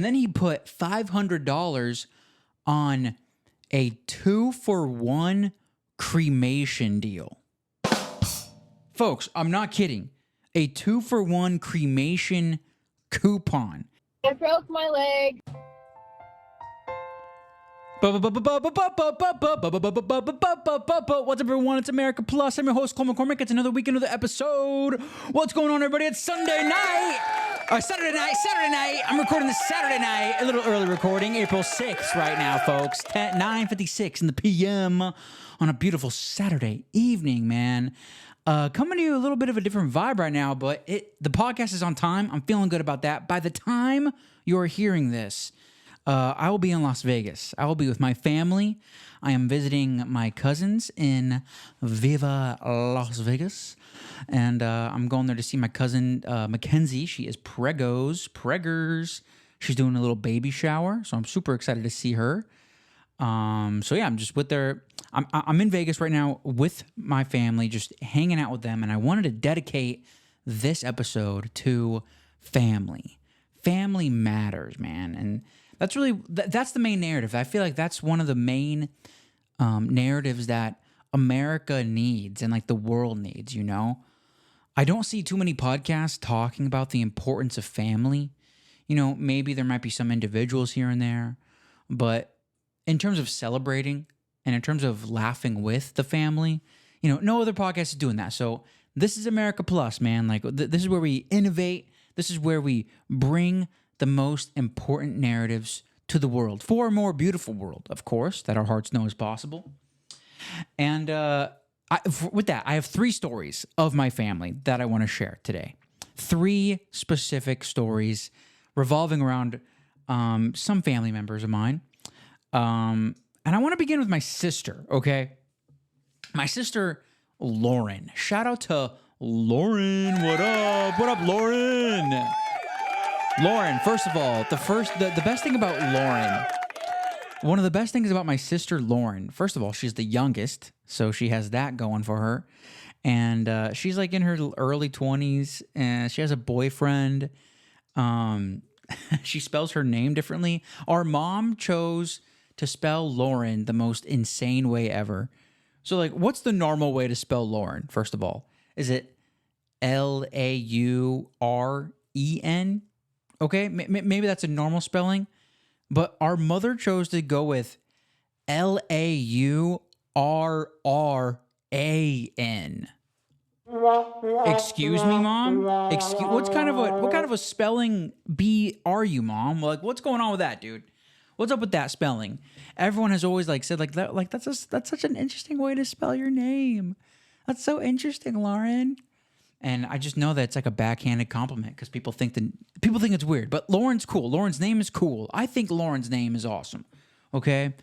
And then he put $500 on a 2-for-1 cremation deal. Folks, I'm not kidding. A 2-for-1 cremation coupon. I broke my leg. What's up, everyone? It's America Plus. I'm your host, Cole McCormick. It's another week, another episode. What's going on, everybody? It's Sunday night. Saturday night. I'm recording this Saturday night. A little early recording. April 6th right now, folks. 9:56 in the p.m. on a beautiful Saturday evening, man. Coming to you a little bit of a different vibe right now, but the podcast is on time. I'm feeling good about that. By the time you're hearing this, I will be in Las Vegas. I will be with my family. I am visiting my cousins in Viva Las Vegas. And I'm going there to see my cousin, Mackenzie. She is preggers. She's doing a little baby shower. So I'm super excited to see her. So yeah, I'm just with their... I'm in Vegas right now with my family, just hanging out with them. And I wanted to dedicate this episode to family. Family matters, man. And that's really, that's the main narrative. I feel like that's one of the main narratives that America needs and like the world needs, you know? I don't see too many podcasts talking about the importance of family. You know, maybe there might be some individuals here and there, but in terms of celebrating and in terms of laughing with the family, you know, no other podcast is doing that. So this is America Plus, man. Like this is where we innovate. This is where we bring the most important narratives to the world for a more beautiful world, of course, that our hearts know is possible. And with that, I have 3 stories of my family that I want to share today. 3 specific stories revolving around some family members of mine. And I want to begin with my sister, okay? My sister, Lauren. Shout out to Lauren. What up? What up, Lauren? Lauren, first of all, the best thing about Lauren, one of the best things about my sister Lauren, first of all, she's the youngest, so she has that going for her. And she's like in her early 20s, and she has a boyfriend. She spells her name differently. Our mom chose to spell Lauren the most insane way ever. So, like, what's the normal way to spell Lauren, first of all? Is it Lauren? Okay, maybe that's a normal spelling, but our mother chose to go with Laurran. Excuse me, Mom? What kind of a spelling bee are you, Mom? Like, what's going on with that, dude? What's up with that spelling? Everyone has always said that's such an interesting way to spell your name. That's so interesting, Lauren. And I just know that it's like a backhanded compliment because people think it's weird. But Lauren's cool. Lauren's name is cool. I think Lauren's name is awesome. Okay?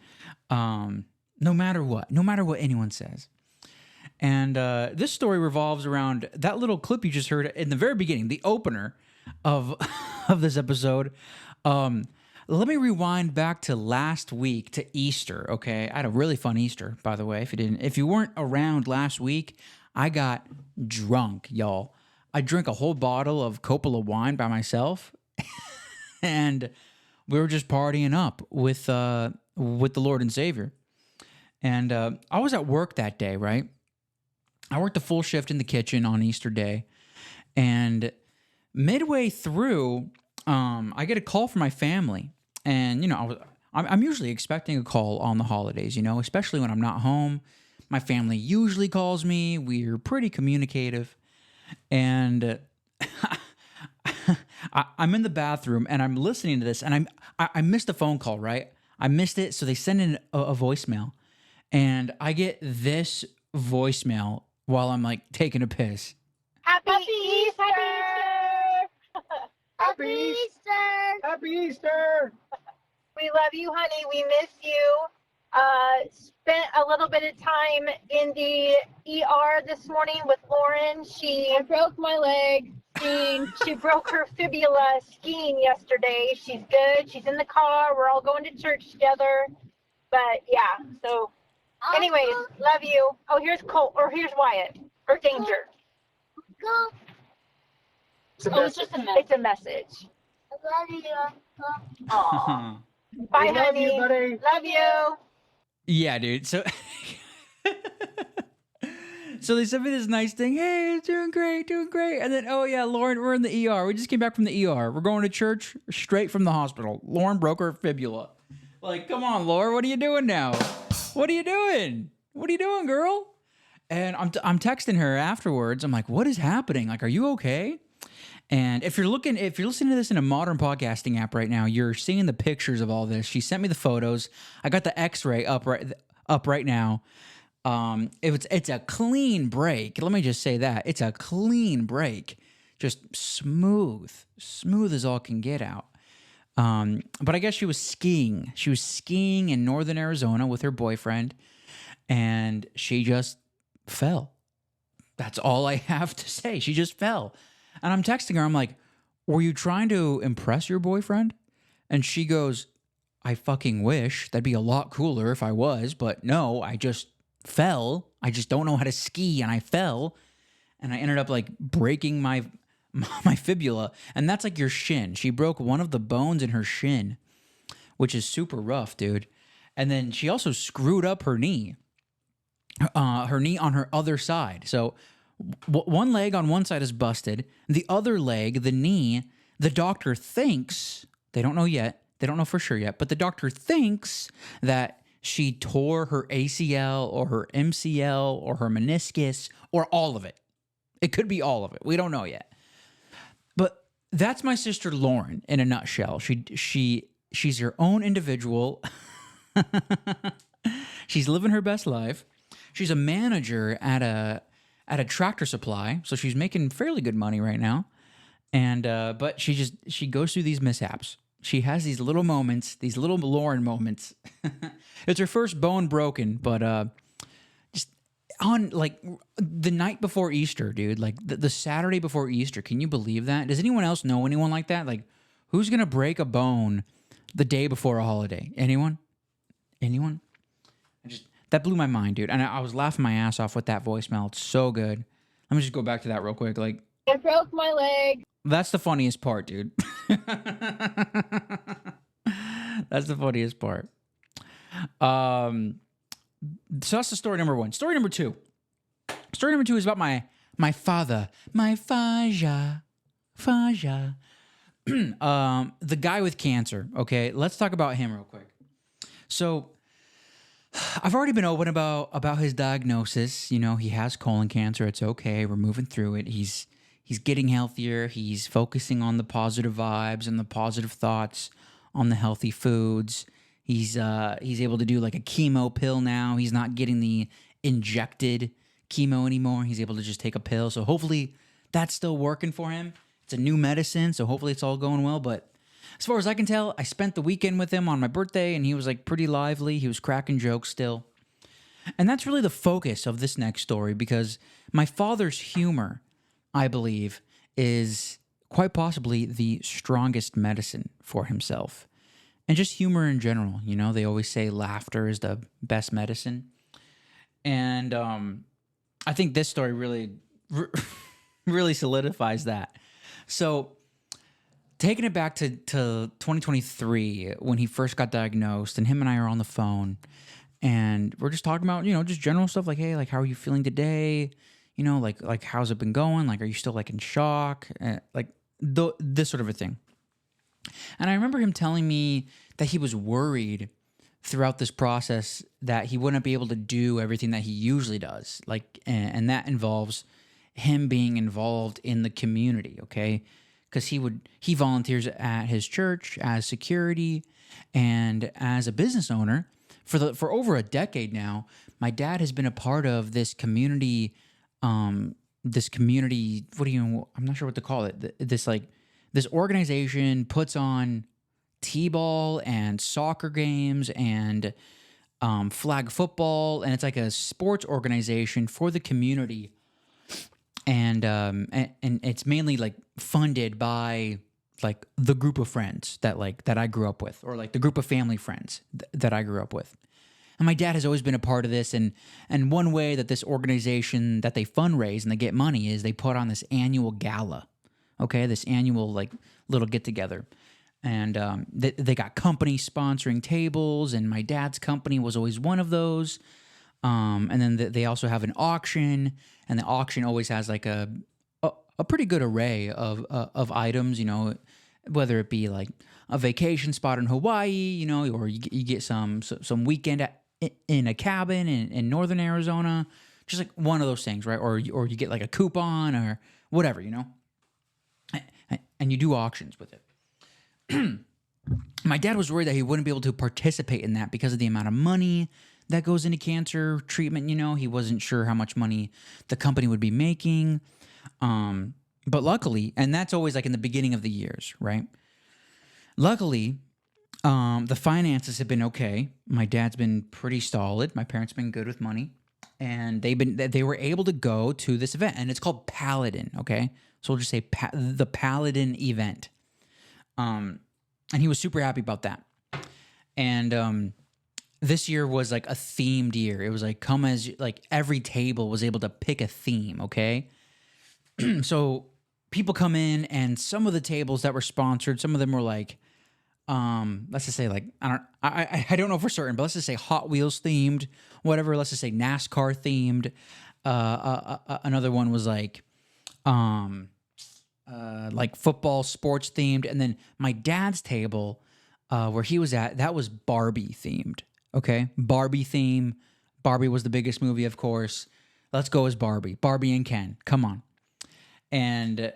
No matter what anyone says. And this story revolves around that little clip you just heard in the very beginning, the opener of this episode. Let me rewind back to last week, to Easter, okay? I had a really fun Easter, by the way. If you weren't around last week, I got drunk, y'all. I drank a whole bottle of Coppola wine by myself, and we were just partying up with the Lord and Savior. And I was at work that day, right? I worked a full shift in the kitchen on Easter Day, and midway through, I get a call from my family, and you know, I'm usually expecting a call on the holidays, you know, especially when I'm not home. My family usually calls me. We're pretty communicative. And I'm in the bathroom and I'm listening to this, and I missed a phone call, right? I missed it, so they send in a voicemail. And I get this voicemail while I'm like taking a piss. Happy Easter! Happy Easter! Happy Easter! We love you, honey. We miss you. Spent a little bit of time in the ER this morning with Lauren. I broke my leg skiing. She broke her fibula skiing yesterday. She's good. She's in the car. We're all going to church together. But yeah, so anyways, love you. Oh, here's Cole, or here's Wyatt, or Danger. Go. It's just a message. It's a message. I love you. Aw. Bye, Love honey. you, buddy. Love you. Yeah, dude. So, so they sent me this nice thing. Hey, it's doing great, doing great. And then, oh yeah, Lauren, we're in the ER. We just came back from the ER. We're going to church straight from the hospital. Lauren broke her fibula. Like, come on, Lauren, what are you doing now? What are you doing? What are you doing, girl? And I'm texting her afterwards. I'm like, what is happening? Like, are you okay? And if you're listening to this in a modern podcasting app right now, you're seeing the pictures of all this. She sent me the photos. I got the X-ray up right now. It's a clean break. Let me just say that it's a clean break, just smooth as all can get out. But I guess she was skiing. She was skiing in northern Arizona with her boyfriend, and she just fell. That's all I have to say. She just fell. And I'm texting her. I'm like, were you trying to impress your boyfriend? And she goes, I fucking wish. That'd be a lot cooler if I was. But no, I just fell. I just don't know how to ski. And I fell. And I ended up like breaking my fibula. And that's like your shin. She broke one of the bones in her shin, which is super rough, dude. And then she also screwed up her knee. Her knee on her other side. So one leg on one side is busted. The other leg, the knee, the doctor thinks, they don't know yet, they don't know for sure yet, but the doctor thinks that she tore her ACL or her MCL or her meniscus or all of it. It could be all of it. We don't know yet. But that's my sister Lauren in a nutshell. She's her own individual. She's living her best life. She's a manager at a tractor supply, so she's making fairly good money right now. And but she goes through these mishaps. She has these little moments, these little Lauren moments. It's her first bone broken, but just on like the night before Easter, dude, like the Saturday before Easter. Can you believe that? Does anyone else know anyone like that? Like, who's gonna break a bone the day before a holiday? Anyone? That blew my mind, dude. And I was laughing my ass off with that voicemail. It's so good. Let me just go back to that real quick. Like, I broke my leg. that's the funniest part, dude. That's the funniest part. So that's the story number one. Story number two. Story number two is about my father. My Faja. The guy with cancer. Okay, let's talk about him real quick. So I've already been open about his diagnosis. You know, he has colon cancer. It's okay. We're moving through it. He's getting healthier. He's focusing on the positive vibes and the positive thoughts, on the healthy foods. He's able to do like a chemo pill now. He's not getting the injected chemo anymore. He's able to just take a pill. So hopefully that's still working for him. It's a new medicine, so hopefully it's all going well. But as far as I can tell, I spent the weekend with him on my birthday, and he was like pretty lively. He was cracking jokes still. And that's really the focus of this next story, because my father's humor, I believe, is quite possibly the strongest medicine for himself. And just humor in general. You know, they always say laughter is the best medicine. And I think this story really solidifies that. So taking it back to 2023 when he first got diagnosed, and him and I are on the phone, and we're just talking about, you know, just general stuff like, hey, like, how are you feeling today? You know, like how's it been going? Like, are you still like in shock? This sort of a thing. And I remember him telling me that he was worried throughout this process that he wouldn't be able to do everything that he usually does. Like, and that involves him being involved in the community, okay? Because he volunteers at his church as security and as a business owner for over a decade now. My dad has been a part of this community. I'm not sure what to call it. This organization puts on t-ball and soccer games and flag football, and it's like a sports organization for the community. And it's mainly like funded by like the group of friends that I grew up with, or like the group of family friends that I grew up with. And my dad has always been a part of this. And one way that this organization, that they fundraise and they get money, is they put on this annual gala. Okay, this annual like little get together. And they got company sponsoring tables, and my dad's company was always one of those. And then they also have an auction, and the auction always has like a pretty good array of items, you know, whether it be like a vacation spot in Hawaii, you know, or you get some weekend in a cabin in northern Arizona, just like one of those things, right? Or you get like a coupon or whatever, you know, and you do auctions with it. My dad was worried that he wouldn't be able to participate in that because of the amount of money that goes into cancer treatment. You know, he wasn't sure how much money the company would be making. But luckily, and that's always like in the beginning of the years, right? Luckily, the finances have been okay. My dad's been pretty solid. My parents have been good with money, and they were able to go to this event, and it's called Paladin. Okay, so we'll just say the Paladin event. And he was super happy about that. And this year was like a themed year. It was like every table was able to pick a theme. Okay, so people come in, and some of the tables that were sponsored, some of them were like, let's just say like, I don't know for certain, but let's just say Hot Wheels themed, whatever. Let's just say NASCAR themed. Another one was like football sports themed. And then my dad's table, where he was at, that was Barbie themed. Okay. Barbie theme. Barbie was the biggest movie, of course. Let's go as Barbie and Ken. Come on. And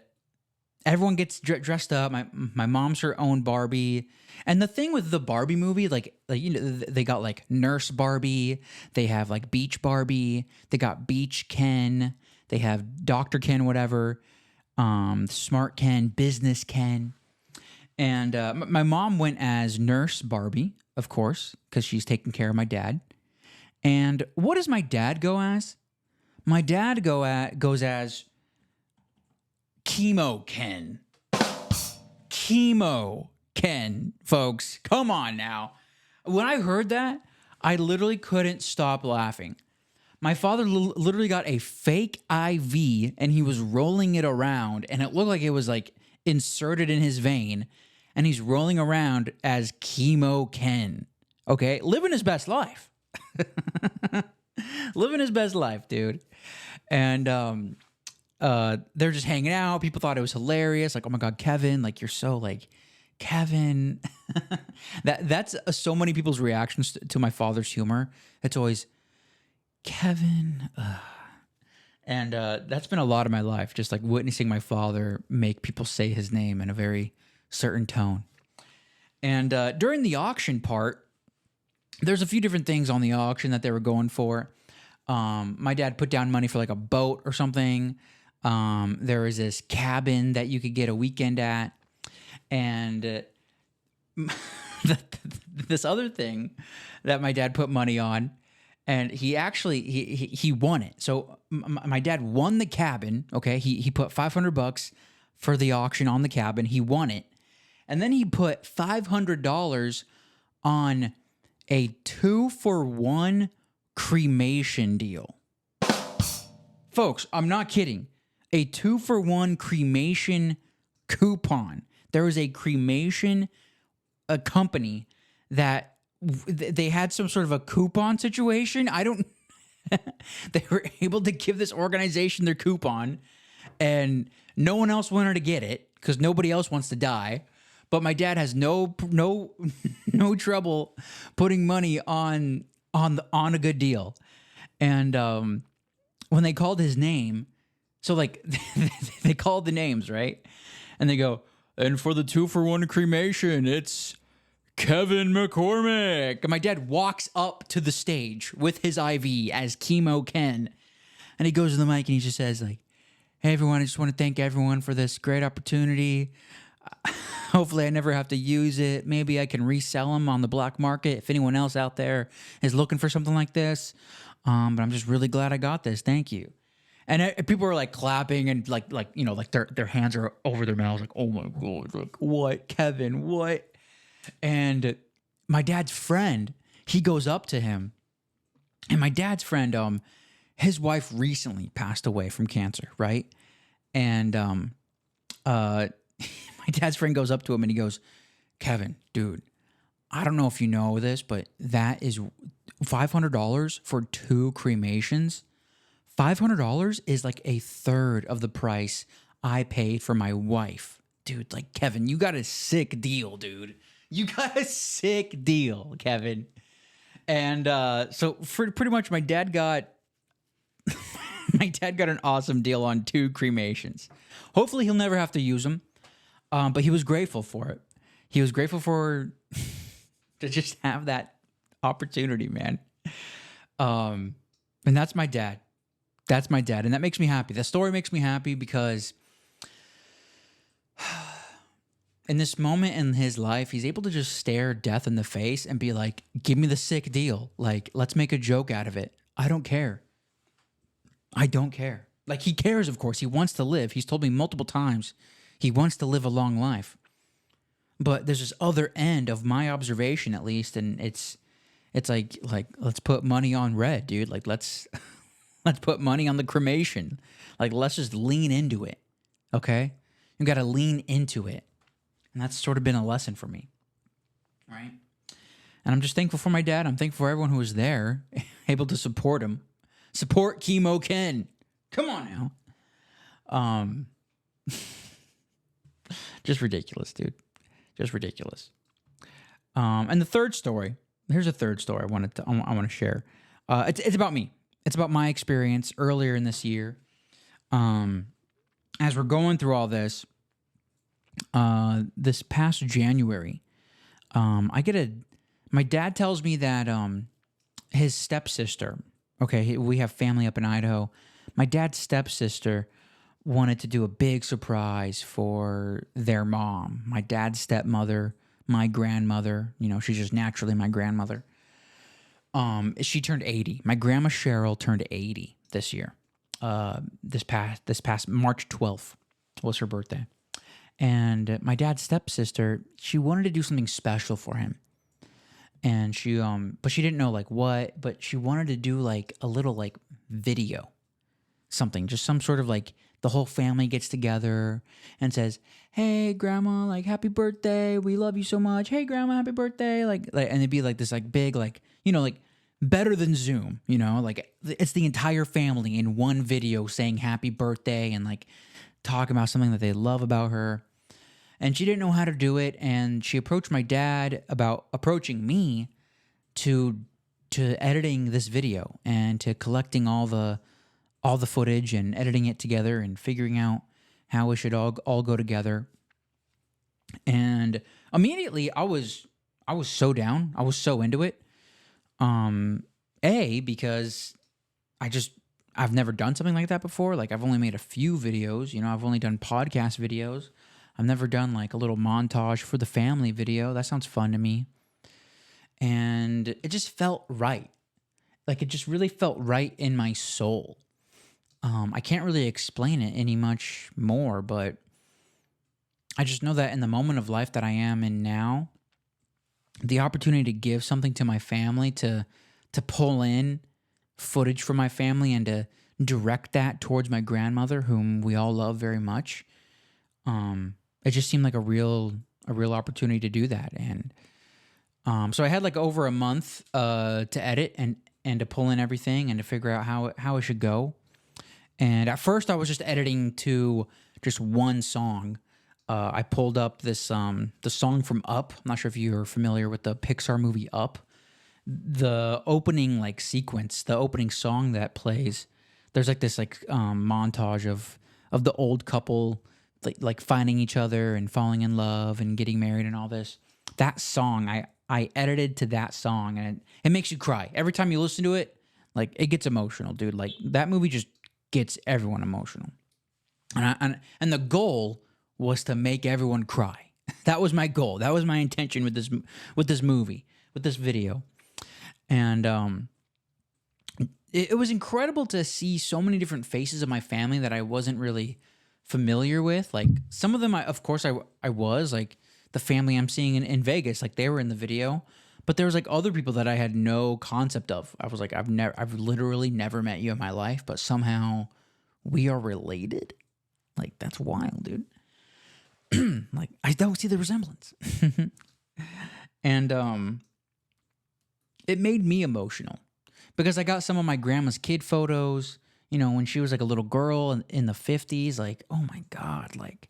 everyone gets dressed up. My mom's her own Barbie. And the thing with the Barbie movie, like you know, they got like Nurse Barbie. They have like Beach Barbie. They got Beach Ken. They have Dr. Ken, whatever. Smart Ken, Business Ken. And my mom went as Nurse Barbie, of course, because she's taking care of my dad. And what does my dad go as? My dad goes as Chemo Ken. Chemo Ken, folks. Come on now. When I heard that, I literally couldn't stop laughing. My father literally got a fake IV, and he was rolling it around, and it looked like it was like inserted in his vein, and he's rolling around as Chemo Ken. Okay? Living his best life. Living his best life, dude. And they're just hanging out. People thought it was hilarious. Like, oh my God, Kevin, like you're so like Kevin. That's so many people's reactions to my father's humor. It's always Kevin. And that's been a lot of my life, just like witnessing my father make people say his name in a very certain tone. And during the auction part, there's a few different things on the auction that they were going for. My dad put down money for like a boat or something. There was this cabin that you could get a weekend at. And this other thing that my dad put money on, and he actually, he won it. So my dad won the cabin, okay? He put $500 for the auction on the cabin. He won it. And then he put $500 on a 2-for-1 cremation deal. Folks, I'm not kidding. A 2-for-1 cremation coupon. There was a cremation company that they had some sort of a coupon situation. They were able to give this organization their coupon, and no one else wanted to get it because nobody else wants to die. But my dad has no trouble putting money on a good deal. And when they called his name, so like they called the names, right? And they go, and for the 2-for-1 cremation, it's Kevin McCormick. And my dad walks up to the stage with his IV as Chemo Ken. And he goes to the mic and he just says like, hey everyone, I just want to thank everyone for this great opportunity. Hopefully I never have to use it. Maybe I can resell them on the black market if anyone else out there is looking for something like this. But I'm just really glad I got this. Thank you. And people are like clapping and like you know, like their hands are over their mouths, like, oh my God, like what, Kevin, what? And my dad's friend, he goes up to him, and my dad's friend, his wife recently passed away from cancer, right? And my dad's friend goes up to him and he goes, Kevin, dude, I don't know if you know this, but that is $500 for 2 cremations. $500 is like a third of the price I paid for my wife. Dude, like, Kevin, you got a sick deal, dude. You got a sick deal, Kevin. And so for pretty much my dad got an awesome deal on 2 cremations. Hopefully he'll never have to use them. But he was grateful for it. He was grateful for to just have that opportunity, man. And that's my dad. That's my dad. And that makes me happy. That story makes me happy because in this moment in his life, he's able to just stare death in the face and be like, give me the sick deal. Like, let's make a joke out of it. I don't care. I don't care. Like, he cares, of course. He wants to live. He's told me multiple times he wants to live a long life. But there's this other end of my observation, at least, and it's like let's put money on red, dude. Like, let's put money on the cremation. Like, let's just lean into it, okay? You got to lean into it. And that's sort of been a lesson for me, right? And I'm just thankful for my dad. I'm thankful for everyone who was there, able to support him. Support Chemo Ken. Come on now. Just ridiculous, dude. Just ridiculous. And the third story. Here's a third story I want to share. It's about me. It's about my experience earlier in this year. As we're going through all this, this past January, my dad tells me that his stepsister. Okay, we have family up in Idaho. My dad's stepsister wanted to do a big surprise for their mom. My dad's stepmother, my grandmother, she's just naturally my grandmother. She turned 80. My grandma Cheryl turned 80 this year. This past March 12th was her birthday. And my dad's stepsister, she wanted to do something special for him. And she but she didn't know like what, but she wanted to do like a little like video. Something, just some sort of like the whole family gets together and says, "Hey, grandma, like happy birthday. We love you so much. Hey, grandma, happy birthday." Like and it'd be like this like big like, like better than Zoom, like it's the entire family in one video saying happy birthday and like talking about something that they love about her. And she didn't know how to do it, and she approached my dad about approaching me to editing this video and to collecting all the footage and editing it together and figuring out how it should all go together. And immediately I was so down. I was so into it. Because I've never done something like that before. Like I've only made a few videos, I've only done podcast videos. I've never done like a little montage for the family video. That sounds fun to me. And it just felt right. Like it just really felt right in my soul. I can't really explain it any much more, but I just know that in the moment of life that I am in now, the opportunity to give something to my family, to pull in footage from my family and to direct that towards my grandmother, whom we all love very much, it just seemed like a real opportunity to do that. And so I had like over a month to edit and to pull in everything and to figure out how it should go. And at first I was just editing to just one song. I pulled up this the song from Up. I'm not sure if you're familiar with the Pixar movie Up. The opening like sequence, the opening song that plays, there's like this like montage of the old couple like finding each other and falling in love and getting married and all this. That song, I edited to that song, and it makes you cry. Every time you listen to it, like it gets emotional, dude. Like that movie just gets everyone emotional. And the goal was to make everyone cry. That was my goal. That was my intention with this movie, with this video. And it was incredible to see so many different faces of my family that I wasn't really familiar with. Like some of them, I was like the family I'm seeing in Vegas, like they were in the video, but there was like other people that I had no concept of. I was like, I've literally never met you in my life, but somehow we are related. Like that's wild, dude. Like I don't see the resemblance. And it made me emotional because I got some of my grandma's kid photos, you know, when she was like a little girl in the 50s. Like, oh my God. Like,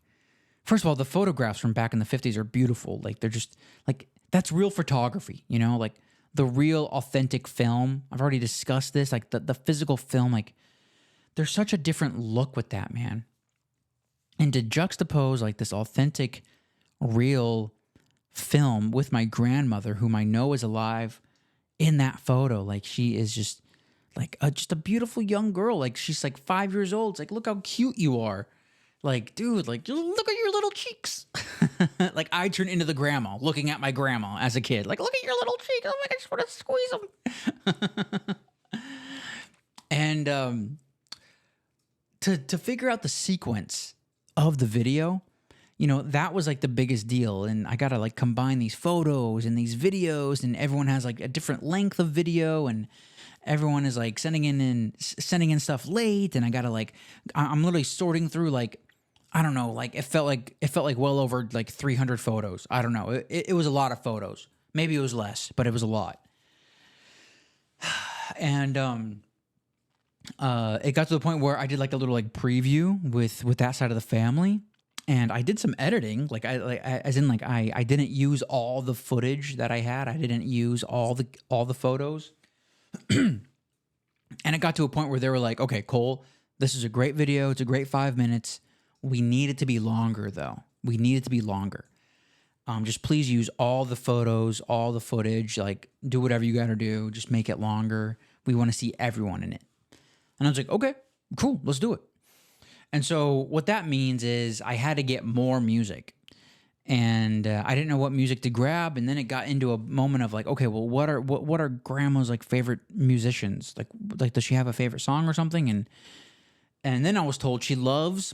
first of all, the photographs from back in the 50s are beautiful. Like, they're just like, that's real photography, you know, like the real authentic film. I've already discussed this, like the physical film, like there's such a different look with that, man. And to juxtapose like this authentic, real film with my grandmother, whom I know is alive, in that photo, like she is just like just a beautiful young girl. Like she's like 5 years old. It's like, look how cute you are. Like, dude, like look at your little cheeks. Like I turn into the grandma looking at my grandma as a kid. Like, look at your little cheeks. Oh my God, I just want to squeeze them. And to figure out the sequence of the video, you know, that was like the biggest deal. And I got to like combine these photos and these videos, and everyone has like a different length of video, and everyone is like sending in stuff late. And I got to like, I'm literally sorting through like, I don't know, like it felt like well over like 300 photos. I don't know. It was a lot of photos. Maybe it was less, but it was a lot. And it got to the point where I did like a little like preview with that side of the family, and I did some editing. Like I didn't use all the footage that I had. I didn't use all the photos. And it got to a point where they were like, "Okay, Cole, this is a great video. It's a great 5 minutes. We need it to be longer, though. We need it to be longer. Just please use all the photos, all the footage. Like, do whatever you got to do. Just make it longer. We want to see everyone in it." And I was like, "Okay, cool. Let's do it." And so what that means is I had to get more music. And I didn't know what music to grab. And then it got into a moment of like, okay, well, what are grandma's like favorite musicians? Like, does she have a favorite song or something? And then I was told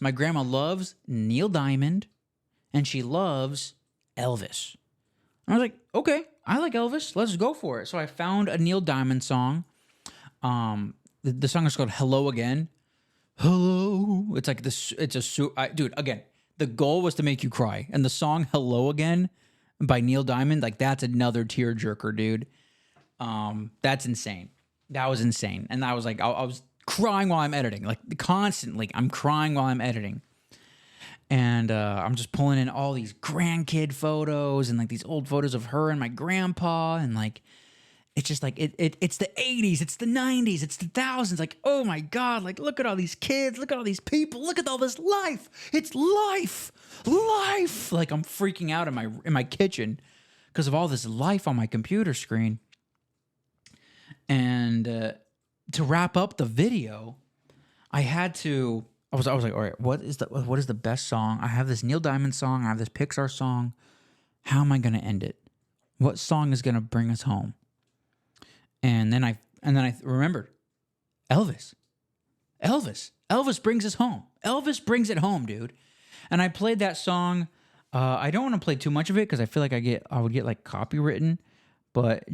my grandma loves Neil Diamond, and she loves Elvis. And I was like, okay, I like Elvis. Let's go for it. So I found a Neil Diamond song. The song is called Hello Again. Hello. It's like this. Dude, again, the goal was to make you cry. And the song Hello Again by Neil Diamond, like that's another tearjerker, dude. That's insane. That was insane. And I was like, I was crying while I'm editing, like constantly. I'm crying while I'm editing. And I'm just pulling in all these grandkid photos and like these old photos of her and my grandpa. And like, it's just like, it's the 80s, it's the 90s, it's the thousands. Like, oh my God, like look at all these kids, look at all these people, look at all this life. It's life. Like I'm freaking out in my kitchen because of all this life on my computer screen. And to wrap up the video, I was like, all right, what is the best song? I have this Neil Diamond song, I have this Pixar song. How am I going to end it? What song is going to bring us home? And then I remembered Elvis. Elvis brings us home. Elvis brings it home, dude. And I played that song. I don't want to play too much of it because I feel like I would get like copywritten. But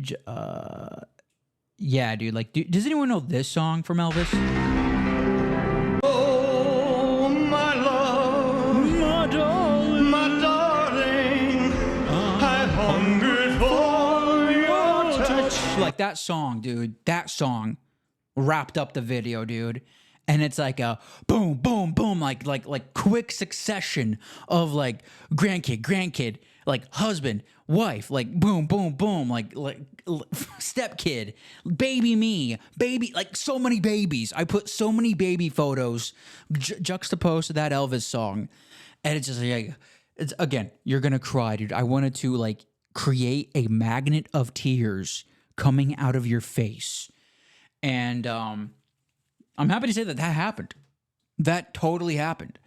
yeah, dude. Like, does anyone know this song from Elvis? Oh, my love, my darling, I hungered for your touch. Like that song, dude. That song wrapped up the video, dude. And it's like a boom, boom, boom, like quick succession of like grandkid, like husband, wife, like boom, boom, boom, like stepkid, baby me, baby, like so many babies. I put so many baby photos juxtaposed to that Elvis song, and it's just like, again, you're gonna cry, dude. I wanted to like create a magnet of tears coming out of your face, and I'm happy to say that happened. That totally happened.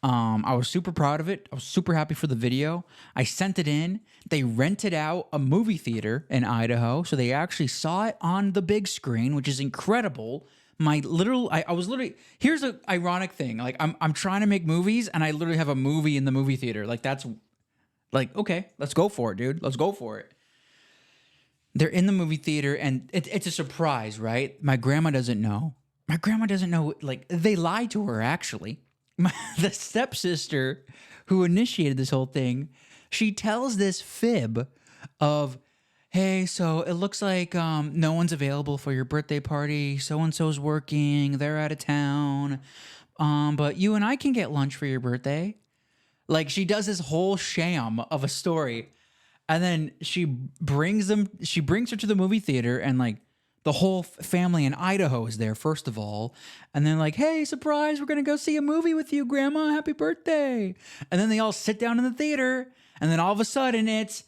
I was super proud of it. I was super happy for the video. I sent it in. They rented out a movie theater in Idaho, so they actually saw it on the big screen, which is incredible. I was literally, here's the ironic thing. Like I'm trying to make movies, and I literally have a movie in the movie theater. Like that's like, okay, let's go for it, dude. Let's go for it. They're in the movie theater, and it's a surprise, right? My grandma doesn't know. My grandma doesn't know, like, they lied to her, actually. The stepsister who initiated this whole thing, she tells this fib of, hey, so it looks like no one's available for your birthday party. So-and-so's working. They're out of town. But you and I can get lunch for your birthday. Like, she does this whole sham of a story. And then she brings her to the movie theater, and like the whole family in Idaho is there, first of all. And then like, hey, surprise, we're going to go see a movie with you, Grandma. Happy birthday. And then they all sit down in the theater. And then all of a sudden it's,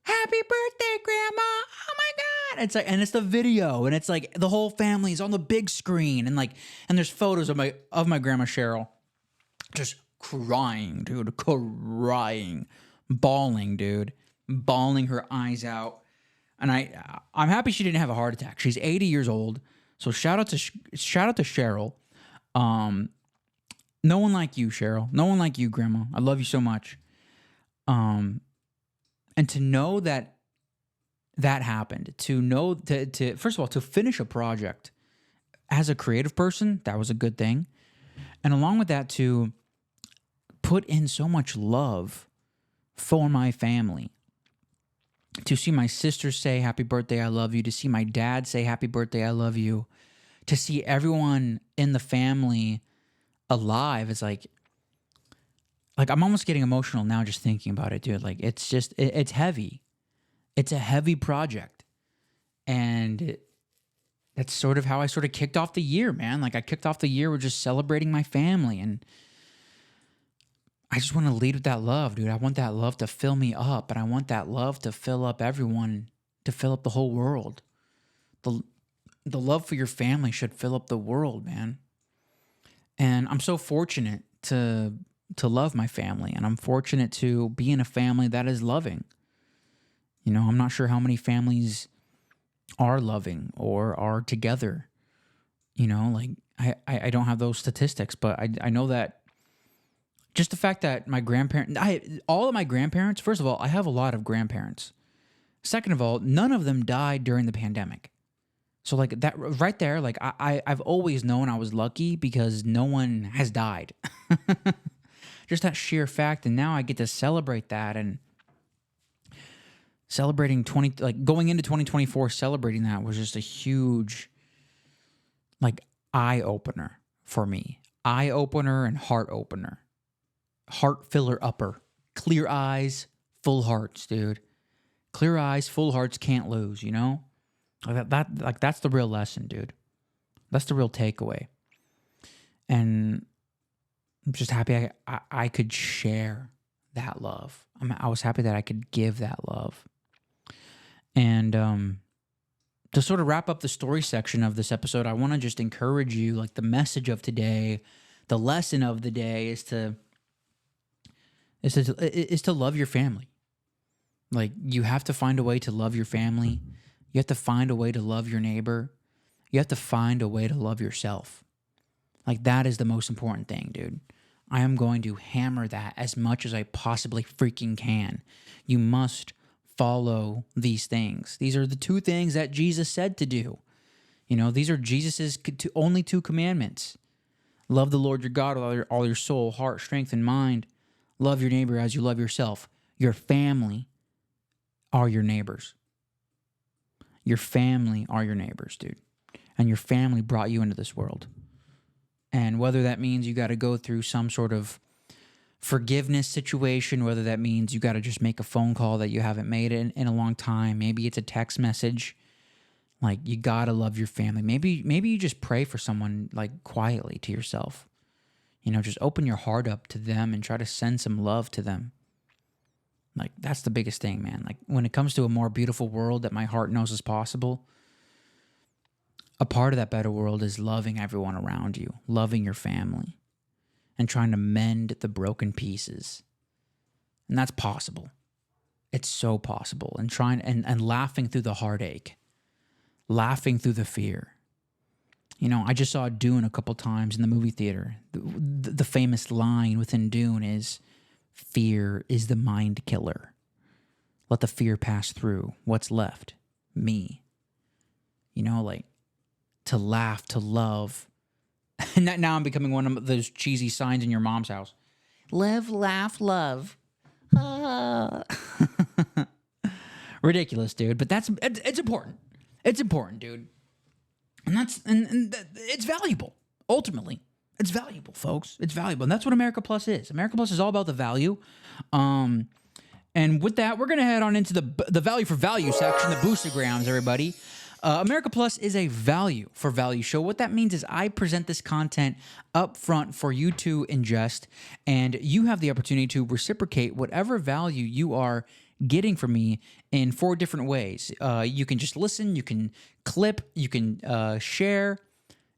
happy birthday, Grandma. Oh my God. It's like, and it's the video, and it's like the whole family's on the big screen, and like, and there's photos of my Grandma Cheryl just crying, dude, crying, bawling, dude, bawling her eyes out. And I'm happy she didn't have a heart attack. She's 80 years old. So shout out to Cheryl. No one like you, Cheryl. No one like you, Grandma. I love you so much. And to know that happened, to know to first of all, to finish a project as a creative person, that was a good thing. And along with that, to put in so much love for my family, to see my sister say happy birthday, I love you, to see my dad say happy birthday, I love you, to see everyone in the family alive, is like I'm almost getting emotional now just thinking about it, dude. Like, it's just, it's heavy. It's a heavy project. And that's sort of how I sort of kicked off the year, man. Like, I kicked off the year with just celebrating my family. And I just want to lead with that love, dude. I want that love to fill me up. And I want that love to fill up everyone, to fill up the whole world. The love for your family should fill up the world, man. And I'm so fortunate to love my family. And I'm fortunate to be in a family that is loving. You know, I'm not sure how many families are loving or are together. You know, like, I don't have those statistics, but I know that just the fact that my all of my grandparents, first of all, I have a lot of grandparents. Second of all, none of them died during the pandemic. So like that right there, like I've always known I was lucky because no one has died. Just that sheer fact. And now I get to celebrate that, and celebrating going into 2024, celebrating that was just a huge, like, eye opener for me. Eye opener and heart opener. Heart filler upper. Clear eyes, full hearts, dude. Clear eyes, full hearts can't lose, you know? That's the real lesson, dude. That's the real takeaway. And I'm just happy I could share that love. I was happy that I could give that love. And to sort of wrap up the story section of this episode, I want to just encourage you, like, the message of today, the lesson of the day is to love your family. Like, you have to find a way to love your family. You have to find a way to love your neighbor. You have to find a way to love yourself. Like, that is the most important thing, dude. I am going to hammer that as much as I possibly freaking can. You must follow these things. These are the two things that Jesus said to do. You know, these are Jesus's only two commandments. Love the Lord your God with all your soul, heart, strength, and mind. Love your neighbor as you love yourself. Your family are your neighbors. Your family are your neighbors, dude. And your family brought you into this world. And whether that means you got to go through some sort of forgiveness situation, whether that means you got to just make a phone call that you haven't made in a long time, maybe it's a text message, like, you got to love your family. Maybe you just pray for someone, like, quietly to yourself. You know, just open your heart up to them and try to send some love to them. Like, that's the biggest thing, man. Like, when it comes to a more beautiful world that my heart knows is possible, a part of that better world is loving everyone around you, loving your family, and trying to mend the broken pieces. And that's possible. It's so possible. And trying and laughing through the heartache, laughing through the fear. You know, I just saw Dune a couple times in the movie theater. The famous line within Dune is, fear is the mind killer. Let the fear pass through. What's left? Me. You know, like, to laugh, to love. And now I'm becoming one of those cheesy signs in your mom's house. Live, laugh, love. Ridiculous, dude. But it's important. It's important, dude. And it's valuable. Ultimately, it's valuable, folks. It's valuable, and that's what America Plus is. America Plus is all about the value. And with that, we're gonna head on into the value for value section, the boostergrams, everybody. America Plus is a value for value show. What that means is I present this content up front for you to ingest, and you have the opportunity to reciprocate whatever value you are getting from me in 4 different ways. You can just listen, you can clip, you can share,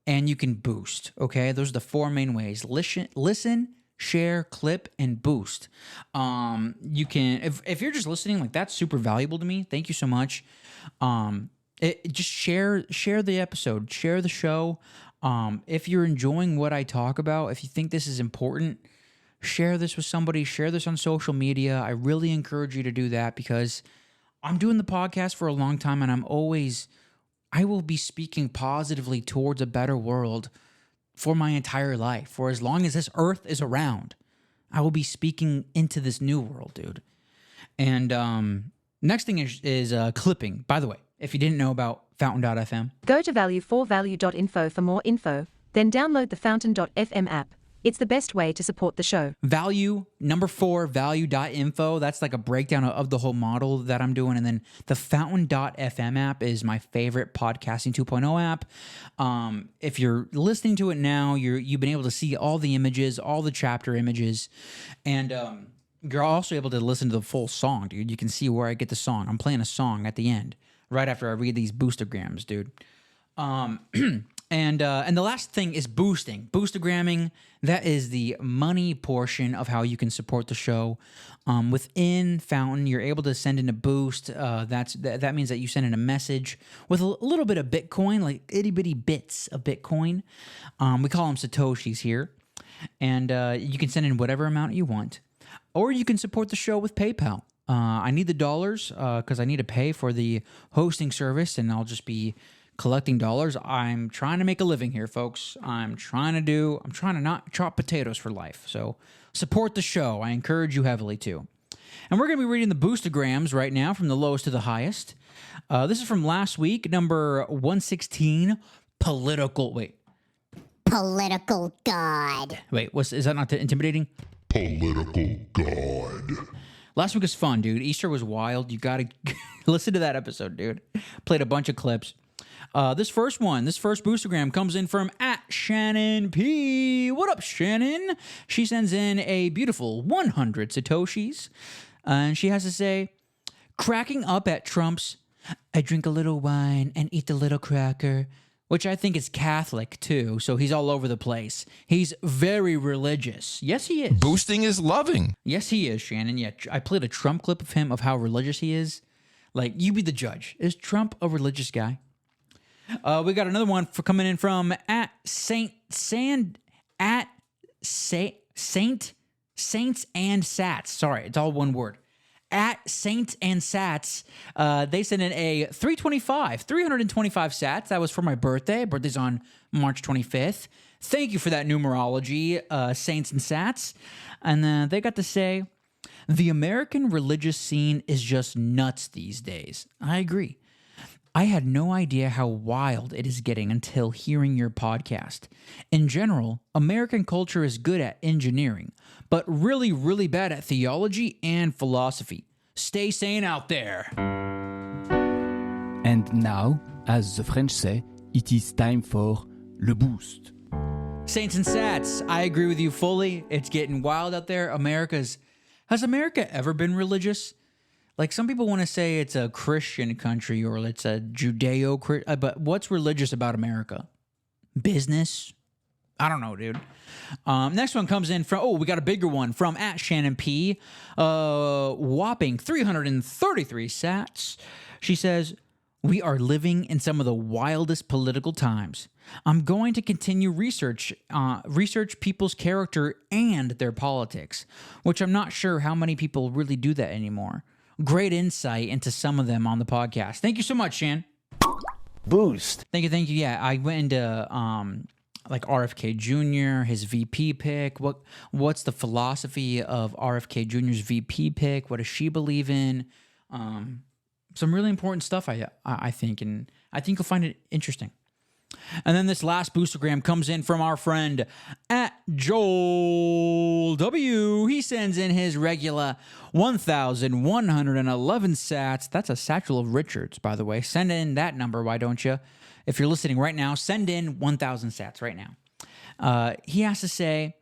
and you can boost. Okay, those are the 4 main ways: listen, share, clip, and boost. You can, if you're just listening, like, that's super valuable to me. Thank you so much. Just share the episode, share the show. If you're enjoying what I talk about, if you think this is important, share this with somebody, share this on social media. I really encourage you to do that because I'm doing the podcast for a long time, and I will be speaking positively towards a better world for my entire life. For as long as this earth is around, I will be speaking into this new world, dude. And next thing is clipping. By the way, if you didn't know about Fountain.fm, go to value4value.info for more info, then download the Fountain.fm app. It's the best way to support the show. value.info. That's like a breakdown of the whole model that I'm doing. And then the Fountain.fm app is my favorite podcasting 2.0 app. If you're listening to it now, you've been able to see all the images, all the chapter images. And you're also able to listen to the full song, dude. You can see where I get the song. I'm playing a song at the end, right after I read these boostergrams, dude. And the last thing is boosting. Boostergramming, that is the money portion of how you can support the show. Within Fountain, you're able to send in a boost. That means that you send in a message with a little bit of Bitcoin, like itty-bitty bits of Bitcoin. We call them Satoshis here. And you can send in whatever amount you want. Or you can support the show with PayPal. I need the dollars because I need to pay for the hosting service, and I'll just be collecting dollars. I'm trying to make a living here, folks. I'm trying to not chop potatoes for life. So support the show. I encourage you heavily to. And we're going to be reading the boostergrams right now from the lowest to the highest. This is from last week, number 116, political God. Wait, is that not intimidating? Political God. Last week was fun, dude. Easter was wild. You got to listen to that episode, dude. Played a bunch of clips. This first boostergram comes in from @Shannon P. What up, Shannon? She sends in a beautiful 100 Satoshis. And she has to say, cracking up at Trump's, I drink a little wine and eat a little cracker, which I think is Catholic too. So he's all over the place. He's very religious. Yes, he is. Boosting is loving. Yes, he is, Shannon. Yeah, I played a Trump clip of him of how religious he is. Like, you be the judge. Is Trump a religious guy? We got another one coming in from Saints and Sats. Sorry, it's all one word. @Saints and Sats. They sent in a 325 sats. That was for my birthday. Birthday's on March 25th. Thank you for that numerology, Saints and Sats. And they got to say, the American religious scene is just nuts these days. I agree. I had no idea how wild it is getting until hearing your podcast. In general, American culture is good at engineering, but really, really bad at theology and philosophy. Stay sane out there. And now, as the French say, it is time for le boost. Saints and Sats, I agree with you fully. It's getting wild out there. Has America ever been religious? Like, some people want to say it's a Christian country or it's a Judeo-Christian, but what's religious about America? Business? I don't know, dude. Next one comes in from, we got a bigger one from @Shannon P. Whopping 333 sats. She says, we are living in some of the wildest political times. I'm going to continue research people's character and their politics, which I'm not sure how many people really do that anymore. Great insight into some of them on the podcast. Thank you so much, Shan. Boost. Thank you. Yeah, I went into like RFK Jr., his VP pick. What's the philosophy of RFK Jr.'s VP pick? What does she believe in? Some really important stuff, I think, and I think you'll find it interesting. And then this last boostergram comes in from our friend at Joel W. He sends in his regular 1,111 sats. That's a satchel of Richards, by the way. Send in that number, why don't you? If you're listening right now, send in 1,000 sats right now. He has to say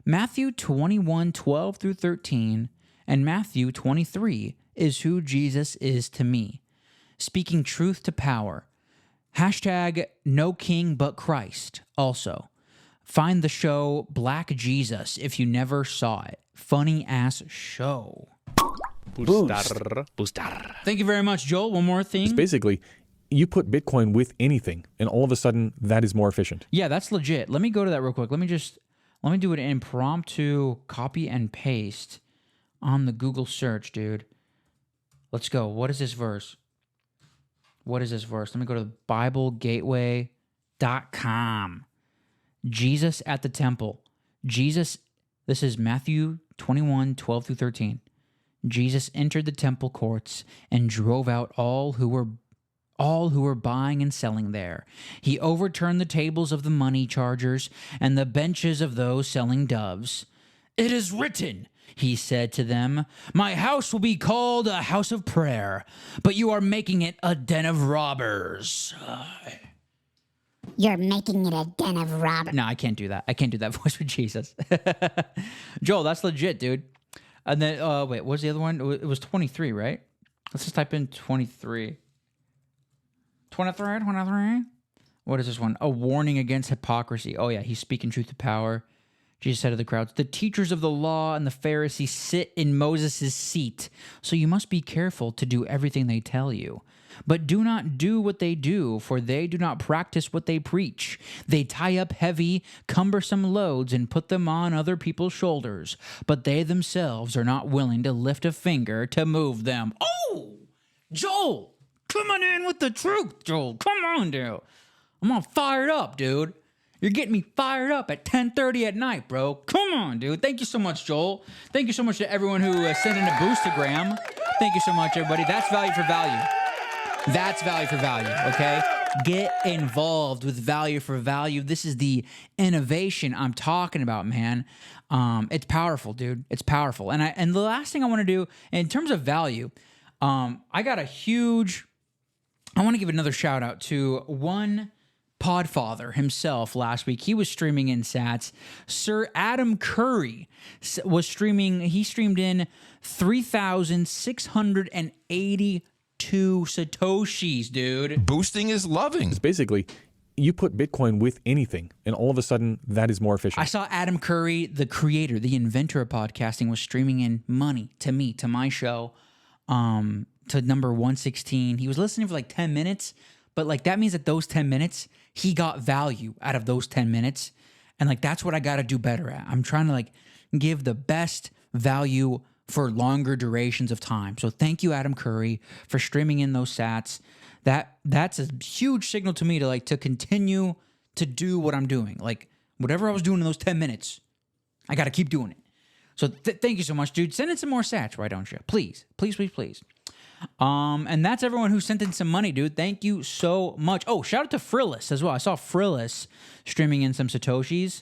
Matthew 21:12 through 13 and Matthew 23 is who Jesus is to me. Speaking truth to power. Hashtag no king but Christ. Also, find the show Black Jesus if you never saw it. Funny ass show. Booster. Thank you very much, Joel. One more thing. It's basically, you put Bitcoin with anything, and all of a sudden, that is more efficient. Yeah, that's legit. Let me go to that real quick. Let me do an impromptu copy and paste on the Google search, dude. Let's go. What is this verse? What is this verse? Let me go to BibleGateway.com. Jesus at the temple. Jesus, this is Matthew 21:12 through 13. Jesus entered the temple courts and drove out all who were buying and selling there. He overturned the tables of the money chargers and the benches of those selling doves. It is written, he said to them, my house will be called a house of prayer, but you are making it a den of robbers. You're making it a den of robbers. No, I can't do that. I can't do that voice for Jesus. Joel, that's legit, dude. And then, wait, what was the other one? It was 23, right? Let's just type in 23. 23? What is this one? A warning against hypocrisy. Oh, yeah, he's speaking truth to power. Jesus said to the crowds, the teachers of the law and the Pharisees sit in Moses' seat, so you must be careful to do everything they tell you. But do not do what they do, for they do not practice what they preach. They tie up heavy, cumbersome loads and put them on other people's shoulders, but they themselves are not willing to lift a finger to move them. Oh, Joel, coming in with the truth, Joel. Come on, dude. I'm all fired up, dude. You're getting me fired up at 10:30 at night, bro. Come on, dude. Thank you so much, Joel. Thank you so much to everyone who sent in a boostergram. Thank you so much, everybody. That's value for value. That's value for value, okay? Get involved with value for value. This is the innovation I'm talking about, man. It's powerful, dude. It's powerful. And the last thing I want to do, in terms of value, I want to give another shout out to one Podfather himself last week. He was streaming in sats. Sir Adam Curry was streaming. He streamed in 3,682 Satoshis, dude. Boosting is loving. It's basically, you put Bitcoin with anything, and all of a sudden, that is more efficient. I saw Adam Curry, the creator, the inventor of podcasting, was streaming in money to me, to my show, to number 116. He was listening for like 10 minutes, but like that means that those 10 minutes, he got value out of those 10 minutes. And like, that's what I got to do better at. I'm trying to like give the best value for longer durations of time. So thank you, Adam Curry, for streaming in those sats. That's a huge signal to me to like, to continue to do what I'm doing. Like whatever I was doing in those 10 minutes, I got to keep doing it. So thank you so much, dude. Send in some more sats, why don't you? Please, please, please, please. And that's everyone who sent in some money, dude. Thank you so much. Oh, shout out to Frillis as well. I saw Frillis streaming in some Satoshis.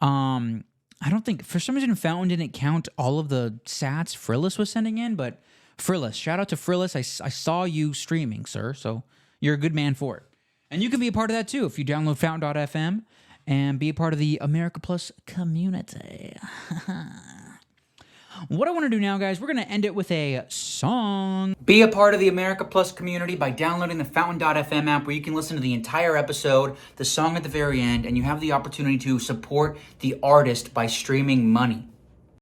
I don't think, for some reason, Fountain didn't count all of the sats Frillis was sending in, but Frillis, shout out to Frillis. I saw you streaming, sir, so you're a good man for it. And you can be a part of that too if you download Fountain.fm and be a part of the America Plus community. What I want to do now, guys, we're going to end it with a song. Be a part of the America Plus community by downloading the Fountain.fm app where you can listen to the entire episode, the song at the very end, and you have the opportunity to support the artist by streaming money.